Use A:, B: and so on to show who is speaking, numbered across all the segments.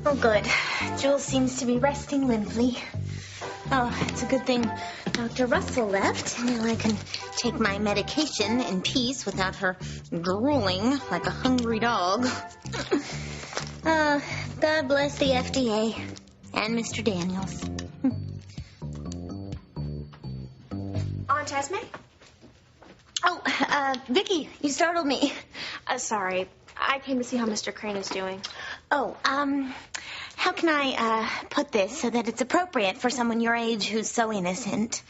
A: Oh, good. Jules seems to be resting limply. Oh, it's a good thing Dr. Russell left. Now I can take my medication in peace without her drooling like a hungry dog. God bless the FDA and Mr. Daniels.
B: Aunt Esme?
A: Oh, Vicky, you startled me.
B: Sorry. I came to see how Mr. Crane is doing.
A: Oh, how can I, put this so that it's appropriate for someone your age who's so innocent?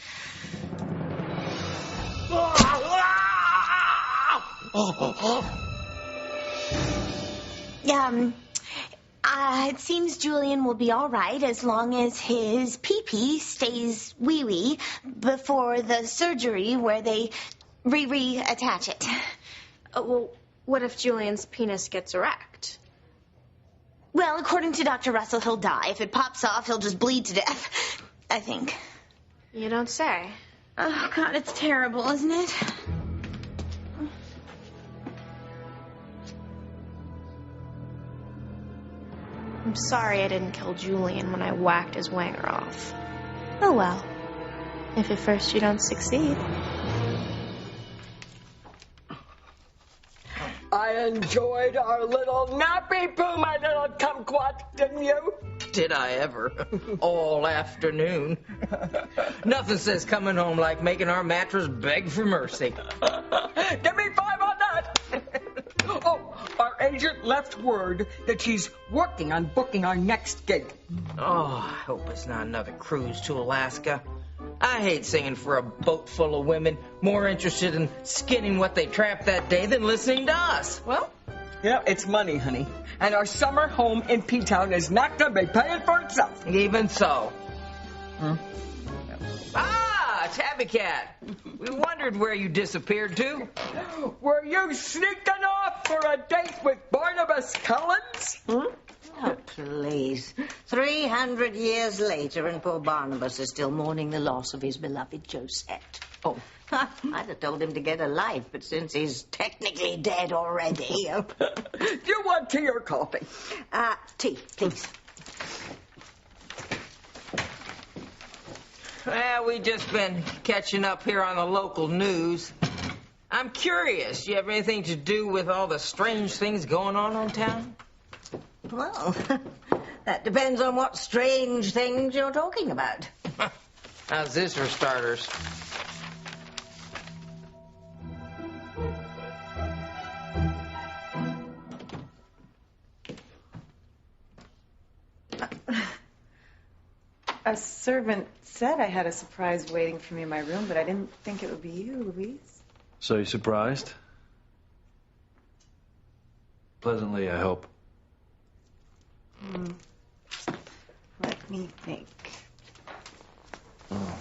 A: It seems Julian will be all right as long as his pee-pee stays wee-wee before the surgery where they reattach it.
B: Well, what if Julian's penis gets erect?
A: Well, according to Dr. Russell, he'll die. If it pops off, he'll just bleed to death, I think.
B: You don't say.
A: Oh, God, it's terrible, isn't it?
B: I'm sorry I didn't kill Julian when I whacked his wanger off.
A: Oh, well.
B: If at first you don't succeed.
C: I enjoyed our little nappy poo, my little kumquat, didn't you?
D: Did I ever? All afternoon. Nothing says coming home like making our mattress beg for mercy.
C: Give me 5 on that. Oh, our agent left word that she's working on booking our next gig.
D: Oh, I hope it's not another cruise to Alaska. I hate singing for a boat full of women more interested in skinning what they trapped that day than listening to us.
C: Well, yeah, it's money, honey. And our summer home in P-Town is not going to be paying for itself.
D: Even so. Ah, Tabby Cat. We wondered where you disappeared to.
C: Were you sneaking off for a date with Barnabas Collins?
E: Oh, please. 300 years later, and poor Barnabas is still mourning the loss of his beloved Josette. Oh, I'd have told him to get a life, but since he's technically dead already...
C: Do you want tea or coffee?
E: Tea, please.
D: Well, we just been catching up here on the local news. I'm curious, do you have anything to do with all the strange things going on in town?
E: Well, that depends on what strange things you're talking about.
D: How's this for starters?
F: A servant said I had a surprise waiting for me in my room, but I didn't think it would be you, Louise.
G: So you surprised? Pleasantly, I hope.
F: Let me think.
G: Oh.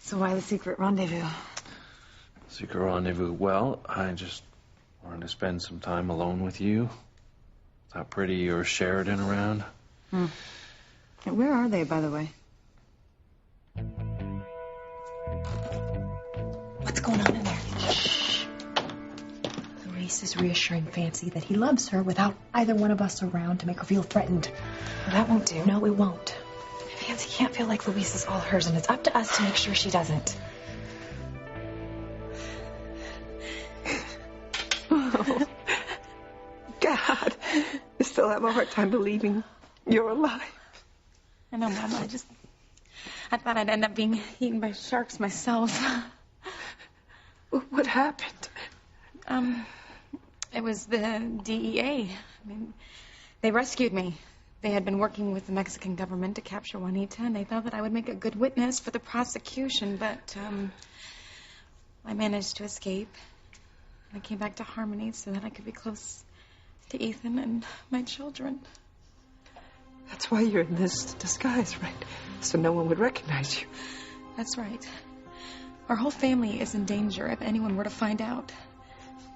F: So why the secret rendezvous?
G: Secret rendezvous. Well, I just wanted to spend some time alone with you. Without Pretty or Sheridan around.
F: Where are they, by the way?
H: What's going on in there? Shh. Louise is reassuring Fancy that he loves her without either one of us around to make her feel threatened.
F: Well, that won't do.
H: No, it won't. Fancy can't feel like Louise is all hers, and it's up to us to make sure she doesn't.
F: Oh, God. I still have a hard time believing you're alive.
H: I know, Mama. I thought I'd end up being eaten by sharks myself.
F: What happened?
H: It was the DEA. I mean, they rescued me. They had been working with the Mexican government to capture Juanita, and they thought that I would make a good witness for the prosecution, but, I managed to escape. I came back to Harmony so that I could be close to Ethan and my children.
F: That's why you're in this disguise, right? So no one would recognize you.
H: That's right. Our whole family is in danger if anyone were to find out.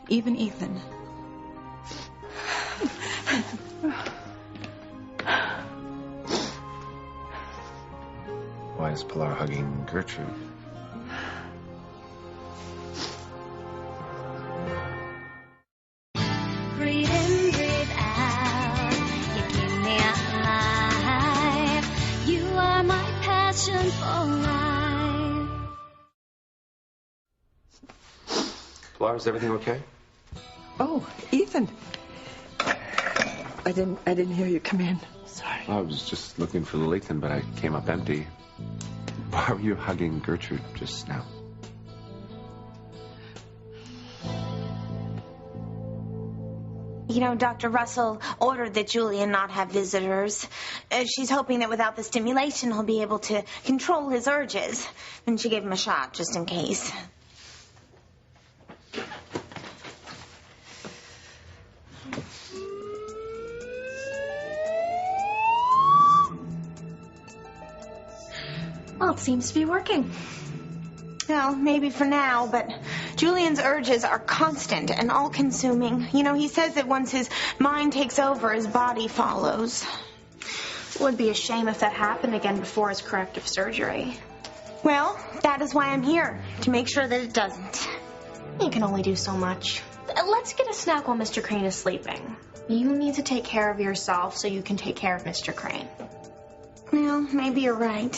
H: Even Ethan.
G: Why is Pilar hugging Gertrude?
I: passion for life.
J: Laura, is everything okay?
F: Oh, Ethan. I didn't hear you come in. Sorry.
J: I was just looking for Lethan, but I came up empty. Why were you hugging Gertrude just now?
A: You know, Dr. Russell ordered that Julian not have visitors. She's hoping that without the stimulation, he'll be able to control his urges. And she gave him a shot, just in case.
B: Well, it seems to be working.
A: Well, maybe for now, but Julian's urges are constant and all-consuming. You know, he says that once his mind takes over, his body follows.
B: It would be a shame if that happened again before his corrective surgery.
A: Well, that is why I'm here, to make sure that it doesn't.
B: You can only do so much. Let's get a snack while Mr. Crane is sleeping. You need to take care of yourself so you can take care of Mr. Crane.
A: Well, maybe you're right.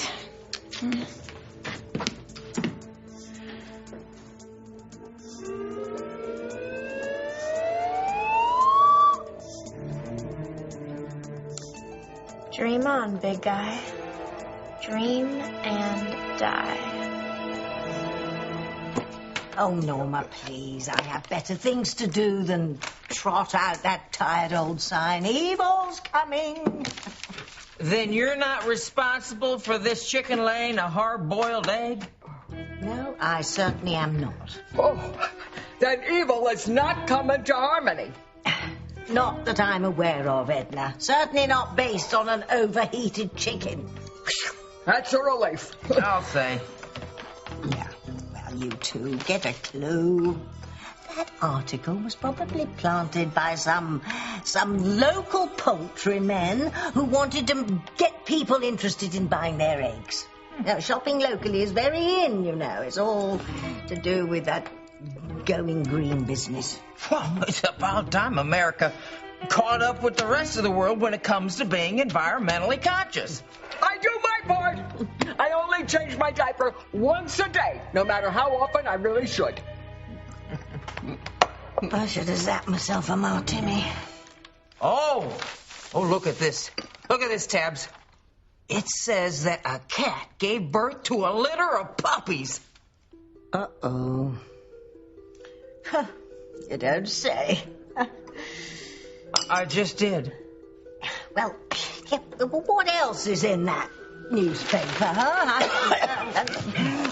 B: Dream on, big guy. Dream and die.
E: Oh, Norma, please. I have better things to do than trot out that tired old sign. Evil's coming.
D: Then you're not responsible for this chicken laying a hard-boiled egg?
E: No, I certainly am not.
C: Oh, then evil is not coming to Harmony.
E: Not that I'm aware of, Edna. Certainly not based on an overheated chicken.
C: That's a relief.
D: I'll say.
E: Yeah, well, you two get a clue. That article was probably planted by some local poultry men who wanted to get people interested in buying their eggs. Now, shopping locally is very in, you know. It's all to do with that going green business.
D: Well, it's about time America caught up with the rest of the world when it comes to being environmentally conscious.
C: I do my part. I only change my diaper once a day, no matter how often I really should.
E: I should have zapped myself a martini.
D: Oh, look at this. Look at this, Tabs. It says that a cat gave birth to a litter of puppies.
E: Uh-oh. You don't say.
D: I just did.
E: Well, what else is in that newspaper, huh?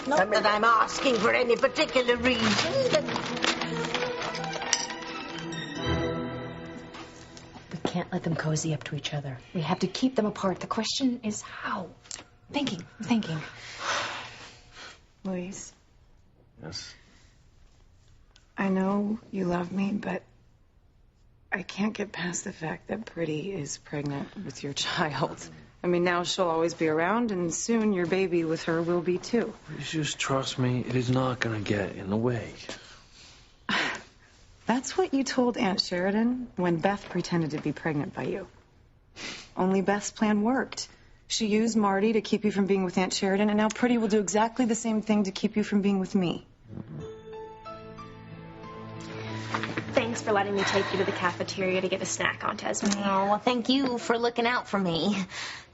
E: Not that I'm asking for any particular reason, but...
H: We can't let them cozy up to each other. We have to keep them apart. The question is how. I'm thinking.
F: Louise,
G: Yes.
F: I know you love me, but I can't get past the fact that Pretty is pregnant with your child. I mean, now she'll always be around, and soon your baby with her will be too.
G: Please just trust me. It is not going to get in the way.
F: That's what you told Aunt Sheridan when Beth pretended to be pregnant by you. Only Beth's plan worked. She used Marty to keep you from being with Aunt Sheridan, and now Pretty will do exactly the same thing to keep you from being with me.
B: Thanks for letting me take you to the cafeteria to get a snack, Aunt Esme.
A: Oh, well, thank you for looking out for me.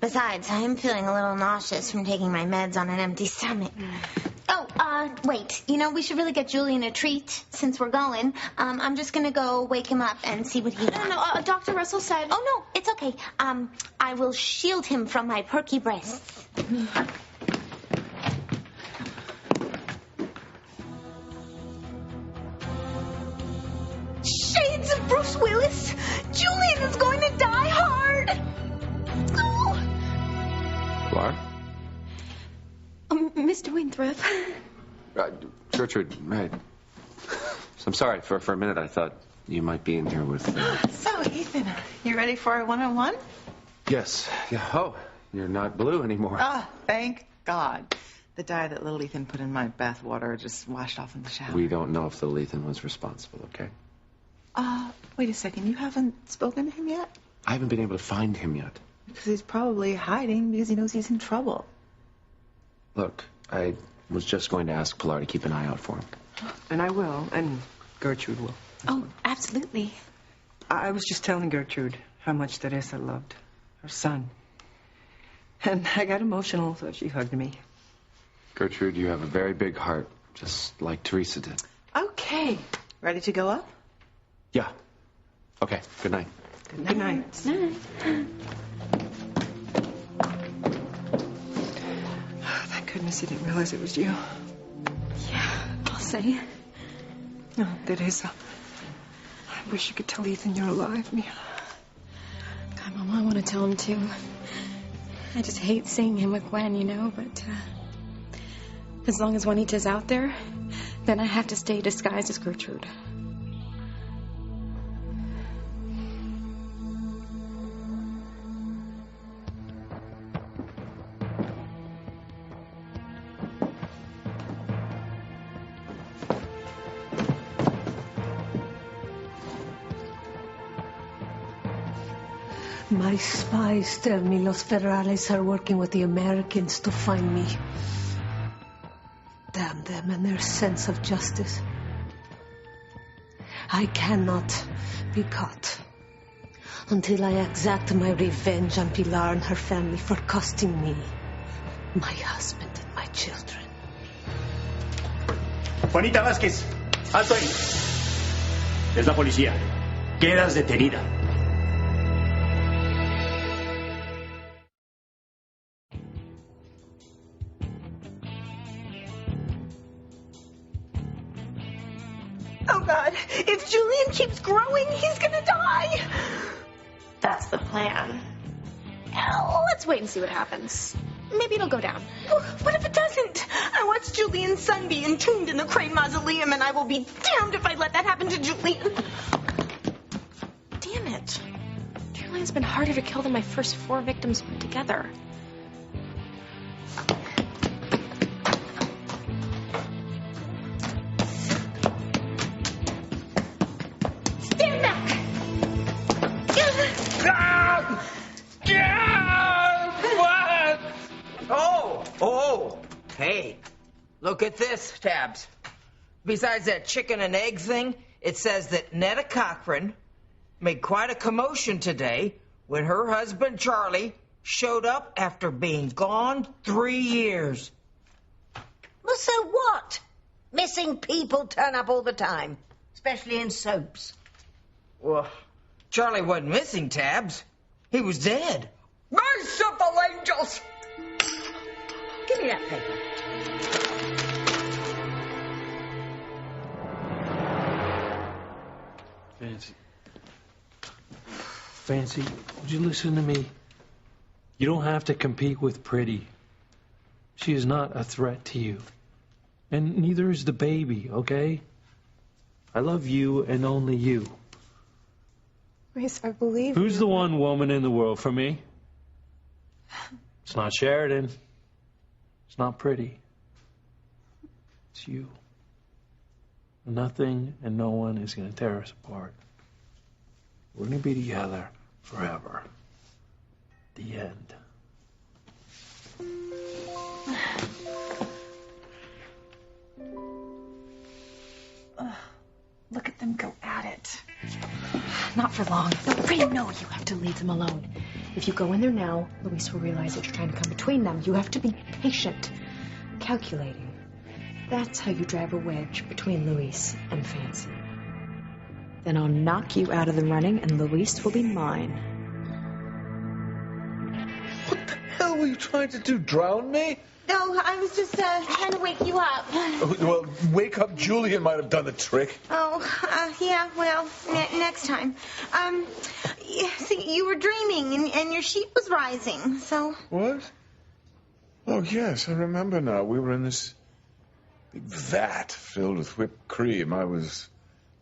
A: Besides, I am feeling a little nauseous from taking my meds on an empty stomach. Oh, wait. You know, we should really get Julian a treat since we're going. I'm just going to go wake him up and see what he wants.
B: No, Dr. Russell said...
A: Oh, no, it's okay. I will shield him from my perky breasts. Shades of Bruce Willis! Julian is going to die hard! Oh.
J: Laura?
H: Mr. Winthrop.
J: Gertrude, hey. I'm sorry. For a minute, I thought you might be in here with...
F: So, Ethan, you ready for a one-on-one?
J: Yes. Yeah. Oh, you're not blue anymore.
F: Ah, thank God. The dye that little Ethan put in my bath water just washed off in the shower.
J: We don't know if the Lethan was responsible, okay?
F: Wait a second. You haven't spoken to him yet?
J: I haven't been able to find him yet.
F: Because he's probably hiding because he knows he's in trouble.
J: Look, I was just going to ask Pilar to keep an eye out for him.
C: And I will, and Gertrude will.
H: Oh, absolutely.
C: I was just telling Gertrude how much Teresa loved her son. And I got emotional, so she hugged me.
J: Gertrude, you have a very big heart, just like Teresa did.
K: Okay. Ready to go up?
J: Yeah. Okay, good night.
C: Good night. Thank goodness he didn't realize it was you.
H: Yeah, I'll say.
C: Oh, Teresa. I wish you could tell Ethan you're alive, Mia.
H: God, Mama, I want to tell him too. I just hate seeing him with Gwen, you know, but as long as Juanita's out there, then I have to stay disguised as Gertrude.
L: My spies tell me Los Federales are working with the Americans to find me. Damn them and their sense of justice. I cannot be caught until I exact my revenge on Pilar and her family for costing me my husband and my children.
M: Juanita Vázquez, alto ahí. Es la policía. Quedas detenida.
A: Oh, God. If Julian keeps growing, he's gonna die.
B: That's the plan. Let's wait and see what happens. Maybe it'll go down.
A: What if it doesn't? I watched Julian's son be entombed in the Crane Mausoleum, and I will be damned if I let that happen to Julian.
B: Damn it. Julian's been harder to kill than my first 4 victims put together.
A: Stand back!
D: Oh, hey, look at this, Tabs. Besides that chicken and egg thing, it says that Netta Cochran made quite a commotion today when her husband, Charlie, showed up after being gone 3 years.
E: Well, so what? Missing people turn up all the time, especially in soaps.
D: Well, Charlie wasn't missing, Tabs. He was dead.
C: Merciful angels!
E: Give me that paper.
G: Fancy, would you listen to me? You don't have to compete with Pretty. She is not a threat to you. And neither is the baby, okay? I love you and only you.
H: Grace, I believe
G: Who's
H: you.
G: the one woman in the world for me? It's not Sheridan. It's not Pretty. It's you. Nothing and no one is going to tear us apart. We're going to be together forever. The end.
H: Look at them go at it. Not for long. No, you have to leave them alone. If you go in there now, Luis will realize that you're trying to come between them. You have to be patient, calculating. That's how you drive a wedge between Luis and Fancy. Then I'll knock you out of the running, and Luis will be mine.
N: What the hell were you trying to do? Drown me?
A: No, I was just trying to wake you up.
N: Well, wake up Julian might have done the trick.
A: Yeah, well, next time. See, you were dreaming, and your sheep was rising, so...
N: What? Oh, yes, I remember now. We were in this big vat filled with whipped cream. I was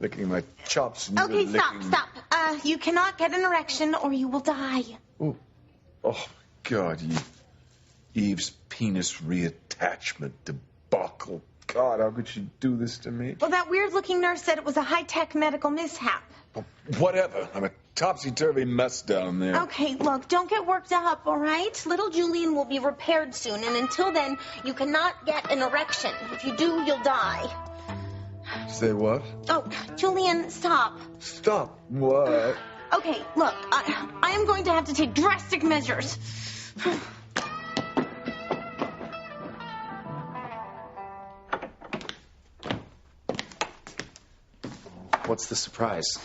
N: licking my chops and you
A: Okay,
N: were licking...
A: stop. You cannot get an erection or you will die.
N: Oh, God, Eve's penis reattachment debacle. God, how could she do this to me?
A: Well, that weird-looking nurse said it was a high-tech medical mishap.
N: Whatever. I'm a topsy-turvy mess down there.
A: Okay, look, don't get worked up, all right? Little Julian will be repaired soon, and until then, you cannot get an erection. If you do, you'll die.
N: Say what?
A: Oh, Julian, stop.
N: Stop. What?
A: Okay, look, I am going to have to take drastic measures.
J: What's the surprise?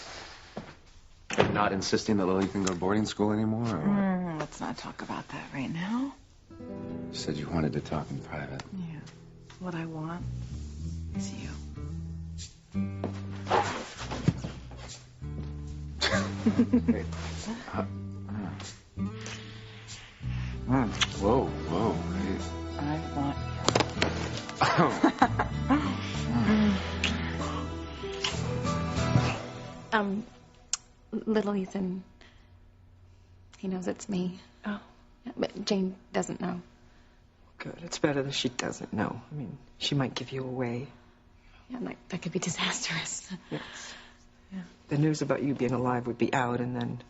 J: You're not insisting that Lily can go to boarding school anymore? Or...
F: Let's not talk about that right now.
J: You said you wanted to talk in private.
F: Yeah. What I want is you.
J: Hey. Whoa, whoa. Hey.
F: I want
H: Little Ethan, he knows it's me.
K: Oh.
H: But Jane doesn't know.
K: Good. It's better that she doesn't know. I mean, she might give you away.
H: Yeah, that could be disastrous.
K: Yes. Yeah. The news about you being alive would be out, and then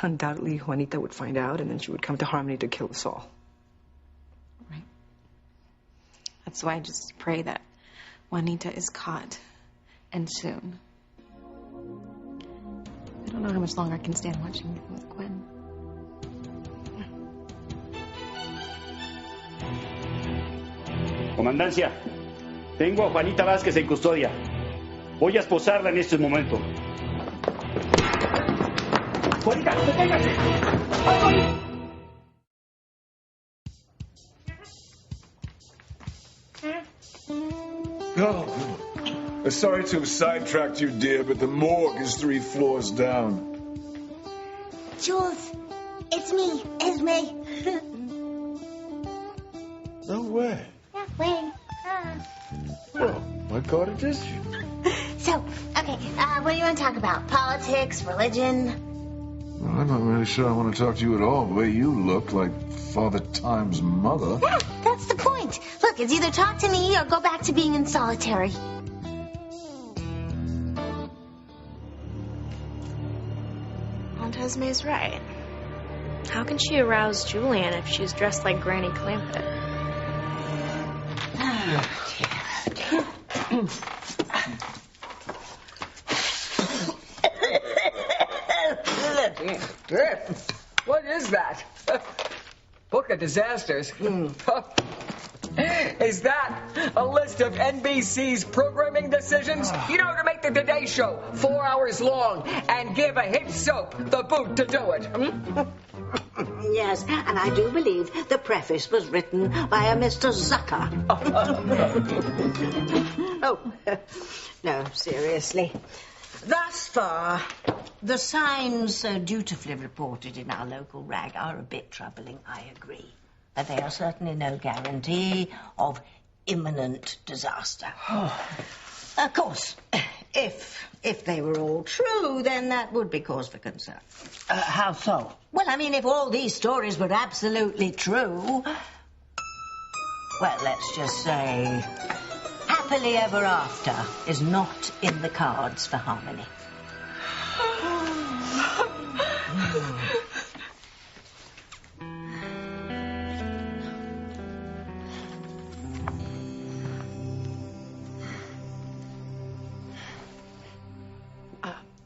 K: undoubtedly Juanita would find out, and then she would come to Harmony to kill us all.
H: Right. That's why I just pray that Juanita is caught, and soon. I don't know how much longer I can stand watching with Gwen.
M: Comandancia, tengo a Juanita Vázquez en custodia. Voy a esposarla en estos momentos. ¡Juanita, deténgase!
N: Oh, sorry to have sidetracked you, dear, but the morgue is 3 floors down.
A: Jules, it's me, Esme.
N: No way.
A: Yeah, way.
N: Well, my God, it is you.
A: So, okay, what do you want to talk about? Politics, religion?
N: Well, I'm not really sure I want to talk to you at all. The way you look, like Father Time's mother.
A: Yeah, that's the point. Look, it's either talk to me or go back to being in solitary.
B: Aunt Esme's right. How can she arouse Julian if she's dressed like Granny Clampett?
C: What is that? Book of Disasters. Is that a list of NBC's programming decisions? You know, to make the Today Show 4 hours long and give a hit soap the boot to do it.
E: Yes, and I do believe the preface was written by a Mr. Zucker. Oh, no, seriously. Thus far, the signs so dutifully reported in our local rag are a bit troubling, I agree. But they are certainly no guarantee of imminent disaster. Of course, if they were all true, then that would be cause for concern.
O: How so?
E: Well, I mean, if all these stories were absolutely true, well, let's just say happily ever after is not in the cards for Harmony.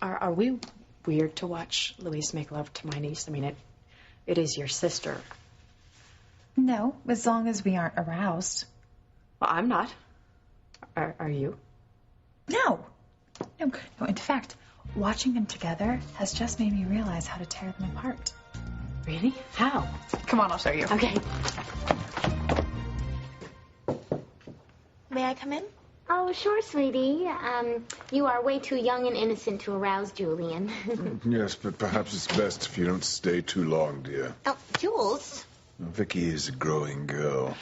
B: Are we weird to watch Louise make love to my niece? I mean, it is your sister.
H: No, as long as we aren't aroused.
B: Well, I'm not. Are you?
H: No. In fact, watching them together has just made me realize how to tear them apart.
B: Really? How?
H: Come on, I'll show you.
B: Okay.
P: May I come in?
Q: Oh, sure, sweetie. You are way too young and innocent to arouse Julian.
N: Yes, but perhaps it's best if you don't stay too long, dear.
A: Oh, Jules.
N: Vicky is a growing girl.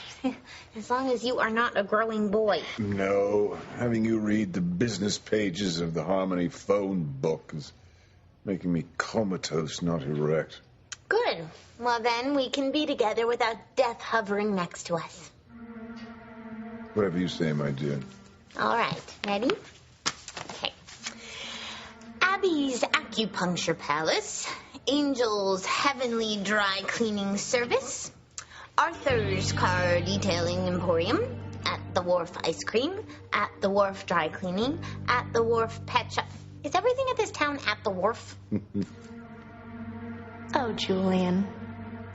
A: As long as you are not a growing boy.
N: No, having you read the business pages of the Harmony phone book is making me comatose, not erect.
A: Good. Well, then we can be together without death hovering next to us.
N: Whatever you say, my dear.
A: All right. Ready? Okay. At Abby's Acupuncture Palace, Angel's Heavenly Dry Cleaning Service, Arthur's Car Detailing Emporium, At the Wharf Ice Cream, At the Wharf Dry Cleaning, At the Wharf Pet Shop. Is everything at this town at the wharf?
B: Oh, Julian,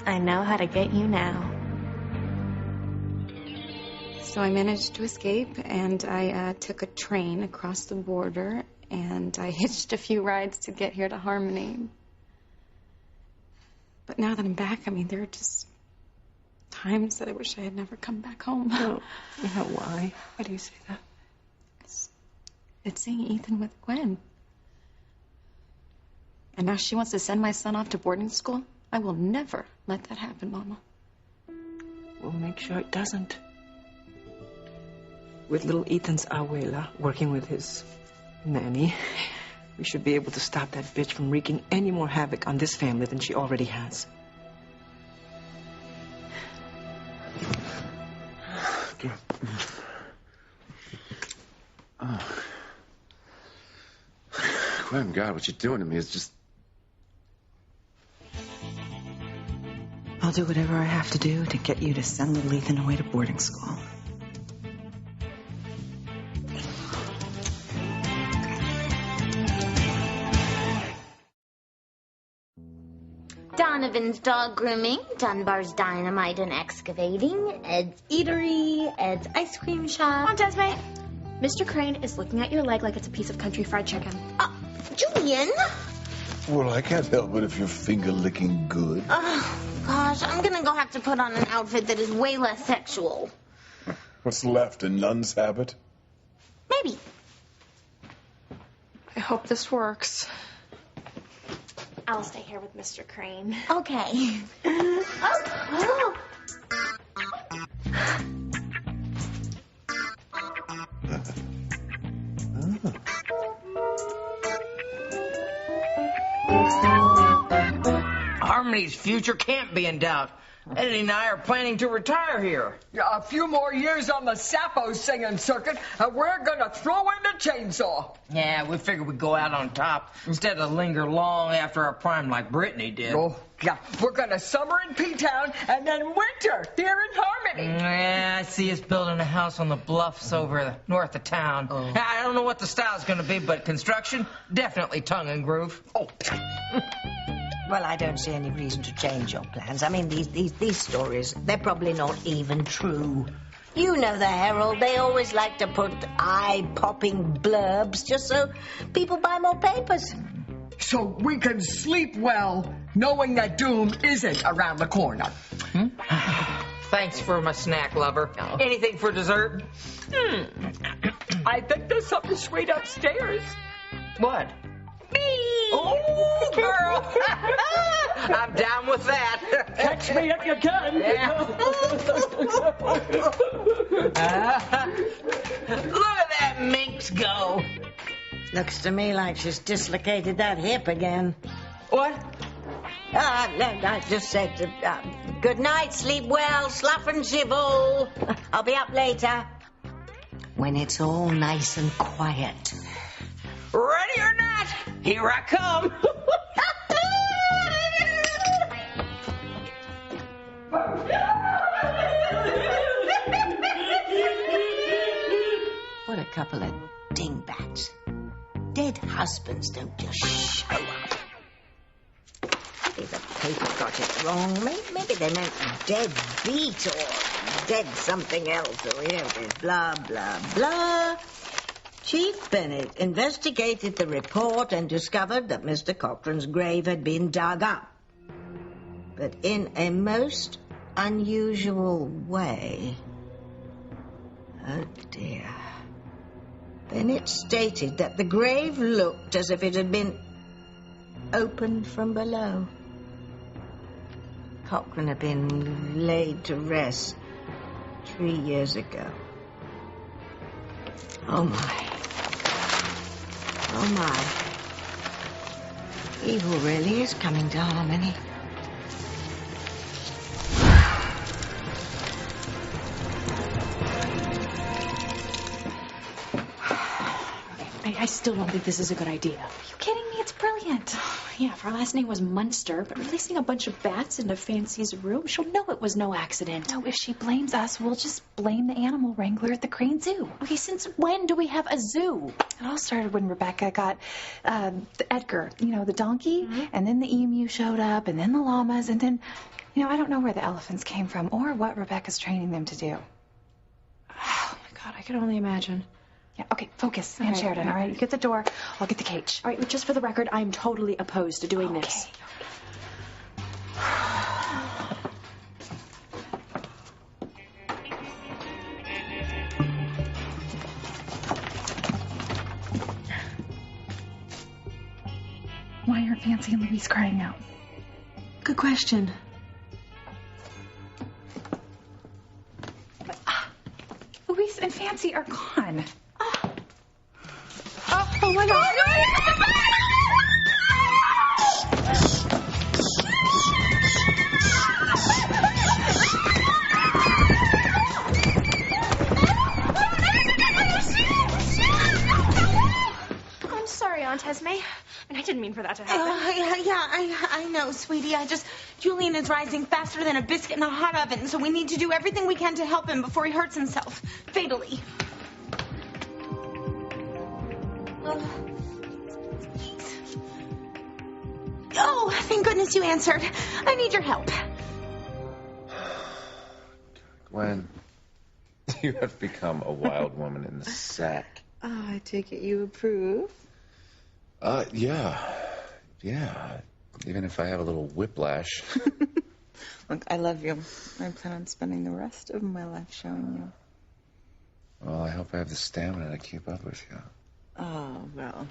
B: I know how to get you now.
H: So I managed to escape, and I took a train across the border, and I hitched a few rides to get here to Harmony. But now that I'm back, I mean, there are just times that I wish I had never come back home.
K: No, you know why? Why do you say that?
H: It's seeing Ethan with Gwen. And now she wants to send my son off to boarding school? I will never let that happen, Mama.
K: We'll make sure it doesn't. With little Ethan's abuela working with his nanny, we should be able to stop that bitch from wreaking any more havoc on this family than she already has.
J: Oh. Gwen, God, what you're doing to me is just...
O: I'll do whatever I have to do to get you to send little Ethan away to boarding school.
A: Donovan's Dog Grooming, Dunbar's Dynamite and Excavating, Ed's Eatery, Ed's Ice Cream Shop.
B: Come on, Desmate. Mr. Crane is looking at your leg like it's a piece of country fried chicken.
A: Julian!
N: Well, I can't help it if you're finger-licking good.
A: Oh, gosh, I'm gonna go have to put on an outfit that is way less sexual.
N: What's left, a nun's habit?
A: Maybe.
B: I hope this works. I'll stay here with Mr. Crane.
A: Okay.
D: Harmony's future can't be in doubt. Eddie and I are planning to retire here.
C: Yeah, a few more years on the Sappho singing circuit, and we're gonna throw in the chainsaw.
D: Yeah, we figured we'd go out on top instead of linger long after our prime like Brittany did.
C: Oh, yeah. We're gonna summer in P-Town and then winter here in Harmony.
D: Yeah, I see us building a house on the bluffs over north of town.
C: Oh.
D: I don't know what the style's gonna be, but construction, definitely tongue and groove.
C: Oh.
E: Well, I don't see any reason to change your plans. I mean, these stories, they're probably not even true. You know the Herald, they always like to put eye-popping blurbs just so people buy more papers.
C: So we can sleep well knowing that doom isn't around the corner.
D: Thanks for my snack, lover. Anything for dessert?
C: I think there's something sweet upstairs.
D: What?
C: Me!
D: Oh, girl! I'm down with that.
C: Catch me if you can.
D: Yeah. Look at that minx go.
E: Looks to me like she's dislocated that hip again.
D: What?
E: I just said, good night, sleep well, slough and civil. I'll be up later. When it's all nice and quiet.
D: Ready or not, here I come.
E: What a couple of dingbats. Dead husbands don't just show up. Maybe the paper got it wrong. Maybe they meant dead beat or dead something else. Or here it is, blah, blah, blah. Chief Bennett investigated the report and discovered that Mr. Cochrane's grave had been dug up. But in a most unusual way. Oh, dear. Bennett stated that the grave looked as if it had been opened from below. Cochrane had been laid to rest 3 years ago. Oh, my. Oh, my. Evil really is coming to Harmony.
B: I still don't think this is a good idea. Are you kidding me?
H: that's brilliant. Yeah, if her last name was Munster, but releasing a bunch of bats into Fancy's room, she'll know it was no accident.
R: No, if she blames us, we'll just blame the animal wrangler at the Crane Zoo.
H: Okay, since when do we have a zoo?
R: It all started when Rebecca got Edgar, the donkey, and then the emu showed up, and then the llamas, and then, I don't know where the elephants came from or what Rebecca's training them to do.
H: Oh, my God, I can only imagine.
R: Yeah, okay, focus, Aunt Sheridan, all right? You get the door, I'll get the cage.
H: All right, but just for the record, I'm totally opposed to doing this.
R: Why aren't Fancy and Louise crying out?
H: Good question.
R: Louise and Fancy are gone.
H: Oh my God.
B: I'm sorry, Aunt Esme. And I didn't mean for that to happen.
A: I know, sweetie. Julian is rising faster than a biscuit in a hot oven, so we need to do everything we can to help him before he hurts himself. Fatally. Oh, thank goodness you answered. I need your help.
J: Gwen, you have become a wild woman in the sack.
O: Oh, I take it you approve?
J: Yeah. Even if I have a little whiplash.
O: Look, I love you. I plan on spending the rest of my life showing you.
J: Well, I hope I have the stamina to keep up with you.
O: Oh, well,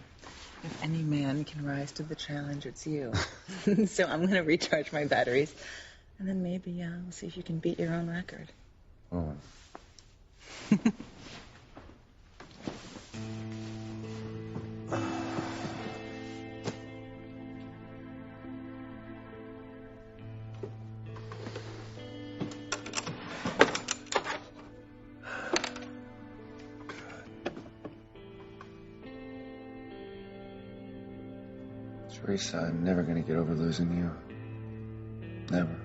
O: if any man can rise to the challenge, it's you. So I'm going to recharge my batteries, and then maybe we'll see if you can beat your own record.
J: Oh. Teresa, I'm never going to get over losing you. Never.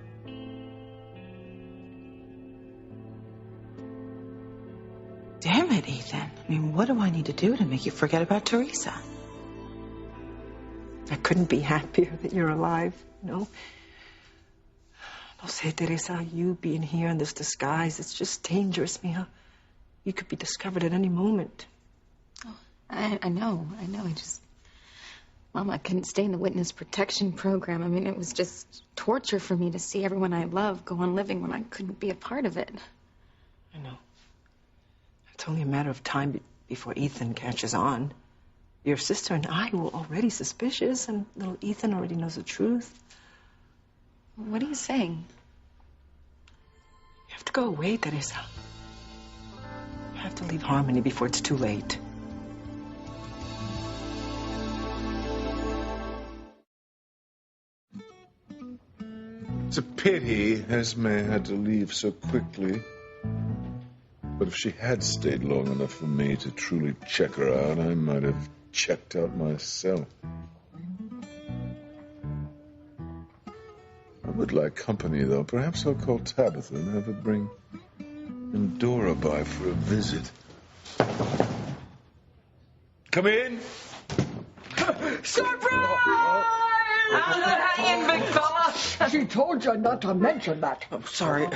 O: Damn it, Ethan. I mean, what do I need to do to make you forget about Teresa? I couldn't be happier that you're alive, No, say, Teresa, you being here in this disguise, it's just dangerous, mija. You could be discovered at any moment.
H: Oh, I know. Mama, I couldn't stay in the witness protection program. I mean, it was just torture for me to see everyone I love go on living when I couldn't be a part of it.
O: I know. It's only a matter of time before Ethan catches on. Your sister and I were already suspicious, and little Ethan already knows the truth.
H: What are you saying?
O: You have to go away, Teresa. You have to leave Harmony before it's too late.
N: It's a pity Esme had to leave so quickly. But if she had stayed long enough for me to truly check her out, I might have checked out myself. I would like company, though. Perhaps I'll call Tabitha and have her bring Endora by for a visit. Come in.
C: Surprise! How in, big fella? She told you not to mention that.
D: I'm sorry.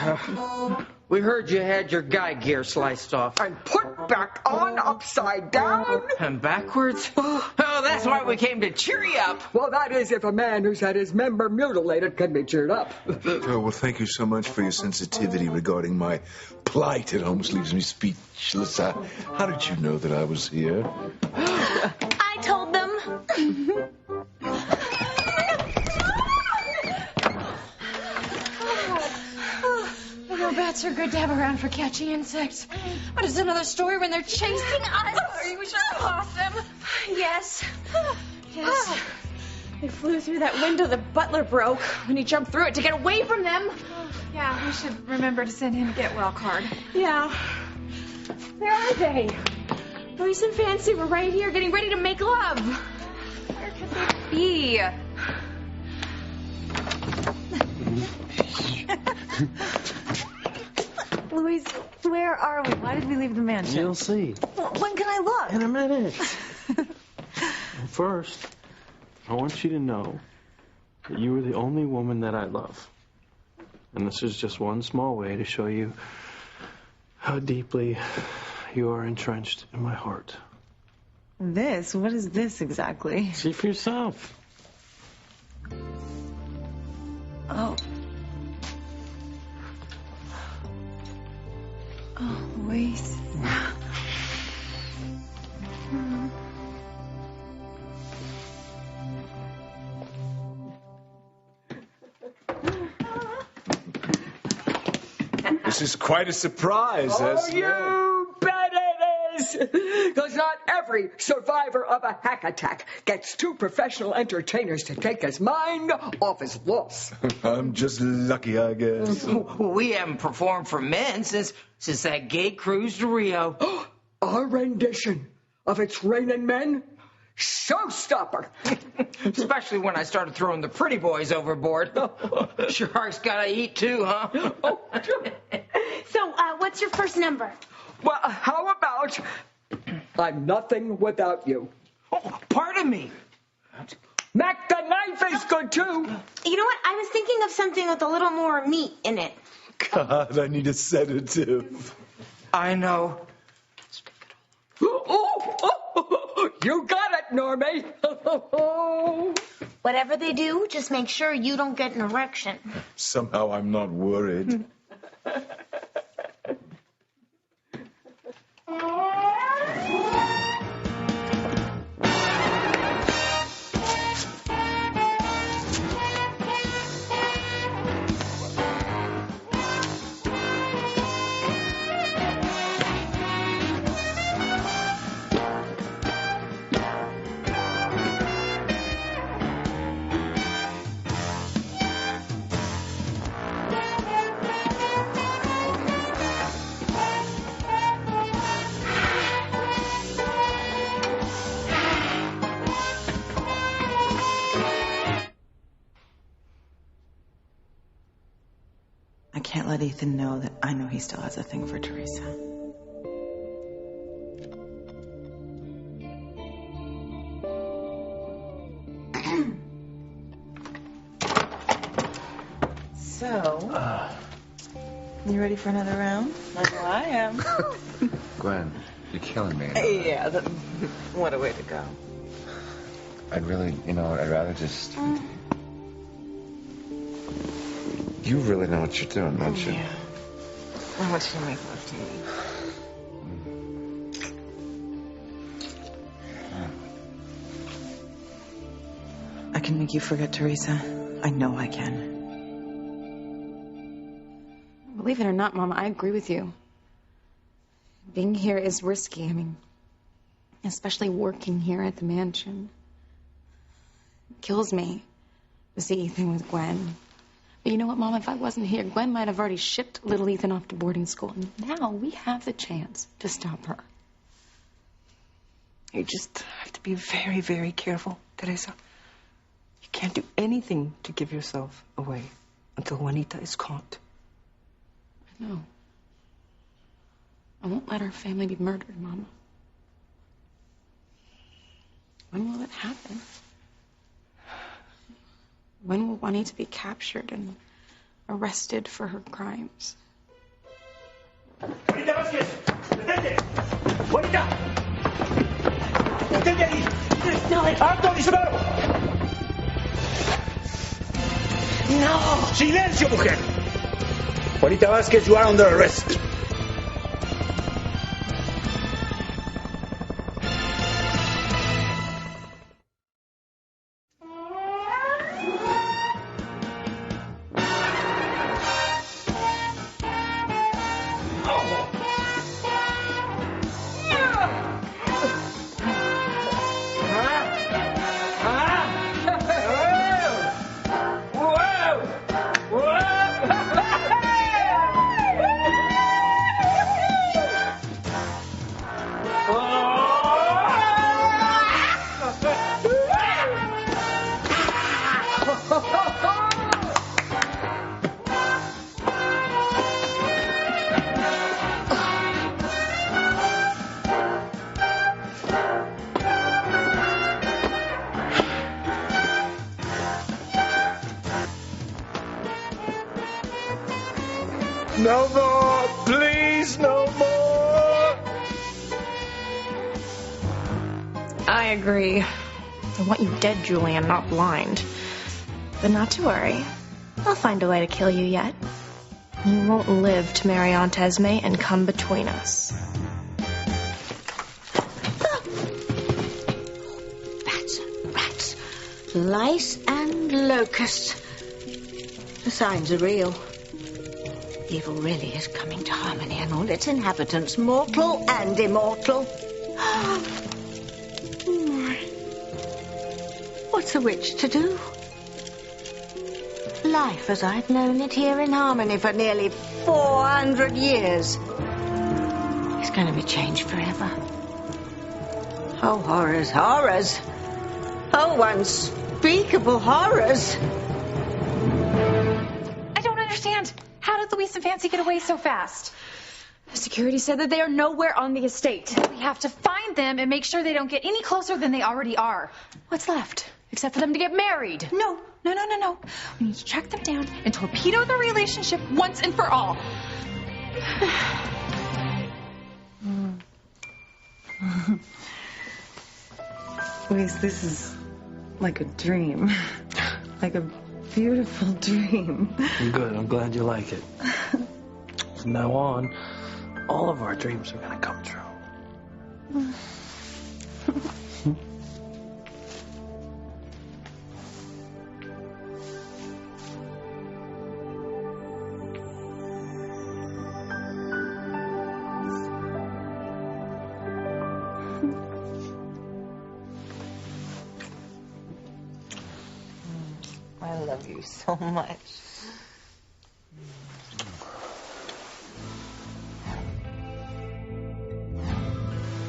D: We heard you had your guy gear sliced off.
C: And put back on upside down.
D: And backwards? Oh, that's why we came to cheer you up.
C: Well, that is if a man who's had his member mutilated can be cheered up.
N: Oh, well, thank you so much for your sensitivity regarding my plight. It almost leaves me speechless. How did you know that I was here?
A: I told them.
H: I know bats are good to have around for catching insects, but it's another story when they're chasing us.
B: We should toss them.
H: Yes. They flew through that window the butler broke when he jumped through it to get away from them.
R: Yeah, we should remember to send him a get well card.
H: Yeah. Where are they? Louise and Fancy were right here getting ready to make love.
B: Where could they
H: be?
F: Luis, where are we? Why did we leave the mansion?
G: You'll see.
F: Well, when can I look?
G: In a minute. First, I want you to know that you are the only woman that I love. And this is just one small way to show you how deeply you are entrenched in my heart.
F: This? What is this exactly?
G: See for yourself.
F: Oh. Oh, Luis.
N: This is quite a surprise,
C: Oh, you bet it is! Because not every survivor of a hack attack gets two professional entertainers to take his mind off his loss.
N: I'm just lucky, I guess.
D: We haven't performed for men since that gay cruise to Rio.
C: Our rendition of It's Raining Men? Showstopper!
D: Especially when I started throwing the pretty boys overboard. Sharks gotta eat too, huh?
A: So, what's your first number?
C: Well, how about I'm nothing without you?
D: Oh, pardon me.
C: Mac, the knife is good too.
A: You know what? I was thinking of something with a little more meat in it.
N: God, I need a sedative.
D: I know.
C: You got it, Normie.
A: Whatever they do, just make sure you don't get an erection.
N: Somehow I'm not worried.
F: I can't let Ethan know that I know he still has a thing for Teresa. So, you ready for another round? I know I am.
J: Gwen, you're killing me.
F: Yeah, what a way to go.
J: I'd really, I'd rather just... You really know what you're doing, don't you?
F: Yeah. I want you to make love to me. I can make you forget Teresa. I know I can.
H: Believe it or not, Mama, I agree with you. Being here is risky. I mean, especially working here at the mansion. It kills me to see Ethan with Gwen. But you know what, Mom? If I wasn't here, Gwen might have already shipped little Ethan off to boarding school. And now we have the chance to stop her.
O: You just have to be very, very careful, Teresa. You can't do anything to give yourself away until Juanita is caught.
H: I know. I won't let our family be murdered, Mama. When will it happen? When will Juanita be captured and arrested for her crimes?
M: ¡Juanita Vázquez! ¡Detente! ¡Juanita! ¡Detente ahí! ¡No! ¡Alto, disparo!
H: No!
M: ¡Silencio, mujer! Juanita Vázquez, you are under arrest.
N: No more! Please, no more!
B: I agree. I want you dead, Julian, not blind. But not to worry. I'll find a way to kill you yet. You won't live to marry Aunt Esme and come between us.
E: Rats, lice and locusts. The signs are real. Evil really is coming to Harmony and all its inhabitants, mortal and immortal. What's a witch to do? Life as I've known it here in Harmony for nearly 400 years is going to be changed forever. Oh, horrors, horrors. Oh, unspeakable horrors.
R: I don't understand. How did Luis and Fancy get away so fast? Security said that they are nowhere on the estate. We have to find them and make sure they don't get any closer than they already are. What's left? Except for them to get married. No. We need to track them down and torpedo their relationship once and for all.
F: Luis, this is like a dream. Like a beautiful dream.
G: Good. I'm glad you like it. From now on, all of our dreams are going to come true.
E: I love you so much.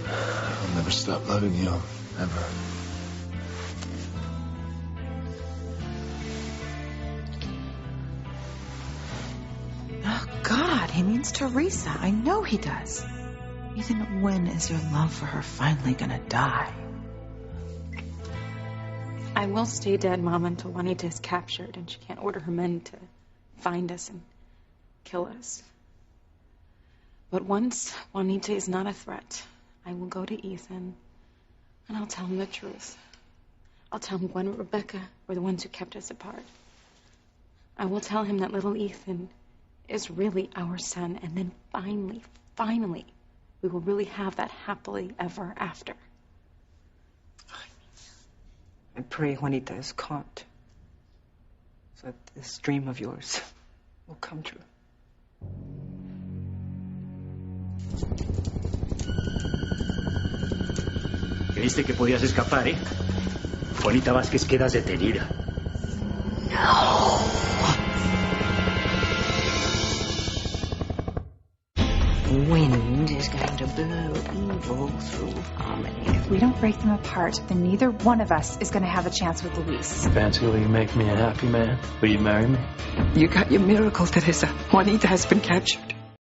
N: I'll never stop loving you, ever.
F: Oh, God, he means Teresa. I know he does. Ethan, when is your love for her finally gonna die?
H: I will stay dead, Mom, until Juanita is captured and she can't order her men to find us and kill us. But once Juanita is not a threat, I will go to Ethan and I'll tell him the truth. I'll tell him Gwen and Rebecca were the ones who kept us apart. I will tell him that little Ethan is really our son, and then finally, we will really have that happily ever after.
O: I pray Juanita is caught so that this dream of yours will come true.
M: Creíste que podías escapar, ¿eh? Juanita Vázquez, quedas detenida.
E: No. Wind is going to blow evil through Harmony.
R: If we don't break them apart, then neither one of us is going to have a chance with Luis.
G: Fancy, will you make me a happy man? Will you marry me?
O: You got your miracle, Teresa. Juanita has been captured.